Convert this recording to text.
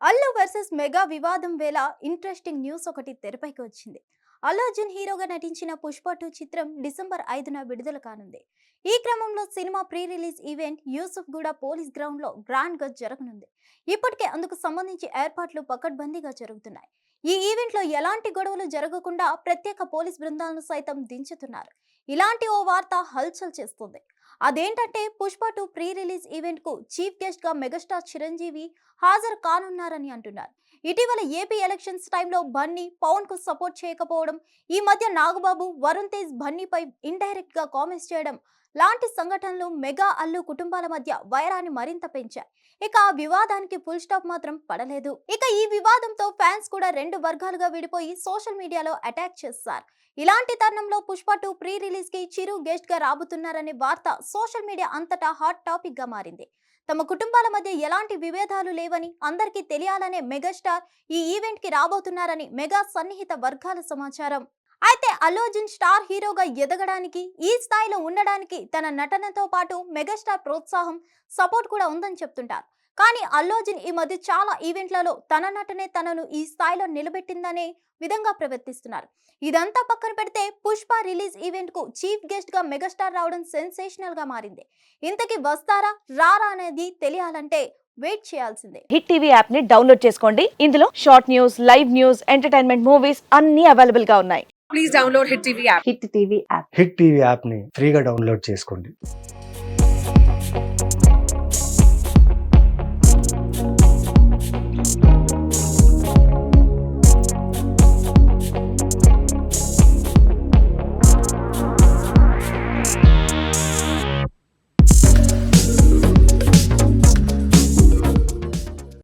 Allu versus mega వివాదం వేళ interesting news ఒకటి తెరపైకి వచ్చింది. అల్లు అర్జున్ హీరోగా నటించిన పుష్ప 2 చిత్రం డిసెంబర్ 5న విడుదల కానుంది. ఈ క్రమంలో cinema pre release event Yousufguda police ground లో గ్రాండ్ గా జరగనుంది. ఇప్పటికే అందుకు సంబంధించి ఏర్పాట్లు పకడ్బందీగా జరుగుతున్నాయి. ఈ ఈవెంట్ లో ఎలాంటి గొడవలు జరగకుండా ప్రత్యేక పోలీస్ బృందాలను సైతం దించుతున్నారు. ఇలాంటి ఓ వార్త హల్చల్ చేస్తుంది. అదేంటంటే పుష్ప 2 ప్రీ రిలీజ్ ఈవెంట్ కు చీఫ్ గెస్ట్ గా మెగాస్టార్ చిరంజీవి హాజరు కానున్నారని అంటున్నారు. ఇటీవల ఏపీ ఎలక్షన్స్ టైంలో బన్నీ పవన్ కు సపోర్ట్ చేయకపోవడం, ఈ మధ్య నాగబాబు వరుణ్ తేజ్ బన్నీపై ఇండైరెక్ట్ గా కామెంట్స్ చేయడం లాంటి సంఘటనలు మెగా అల్లు కుటుంబాల మధ్య వైరాన్ని మరింత పెంచాయి. ఇక ఆ వివాదానికి ఫుల్ స్టాప్ మాత్రం పడలేదు. ఇక ఈ వివాదంతో ఫ్యాన్స్ కూడా రెండు వర్గాలుగా విడిపోయి సోషల్ మీడియాలో అటాక్ చేస్తారు. ఇలాంటి తరుణంలో పుష్ప 2 ప్రీ రిలీజ్ కి చిరు గెస్ట్ గా రాబోతున్నారనే వార్త సోషల్ మీడియా అంతటా హాట్ టాపిక్ గా మారింది. తమ కుటుంబాల మధ్య ఎలాంటి విభేదాలు లేవని అందరికీ తెలియాలనే మెగాస్టార్ ఈ ఈవెంట్ కి రాబోతున్నారని మెగా సన్నిహిత వర్గాల సమాచారం. అయితే అల్లు అర్జున్ స్టార్ హీరోగా ఎదగడానికి, ఈ స్థాయిలో ఉండడానికి తన నటనతో పాటు మెగాస్టార్ ప్రోత్సాహం, సపోర్ట్ కూడా ఉందని చెప్తుంటారు. కానీ అల్లు అర్జున్ ఈ మధ్య చాలా ఈవెంట్లలో తన నటనే తనను ఈ స్థాయిలో నిలబెట్టిందనే విధంగా ప్రవర్తిస్తున్నారు. ఇదంతా పక్కన పెడితే పుష్ప రిలీజ్ ఈవెంట్ కు చీఫ్ గెస్ట్ గా మెగాస్టార్ రావడం సెన్సేషనల్ గా మారింది. ఇంతకీ వస్తారా రారా అనేది తెలియాలంటే వెయిట్ చేయాల్సిందే. హిట్ టీవీ యాప్ ని డౌన్లోడ్ చేసుకోండి. ఇందులో short news, live news, entertainment movies అన్ని అవైలబుల్ గా ఉన్నాయి. Please download Hit TV app. Hit TV app. Hit TV యాప్ని ఫ్రీగా డౌన్లోడ్ చేసుకోండి.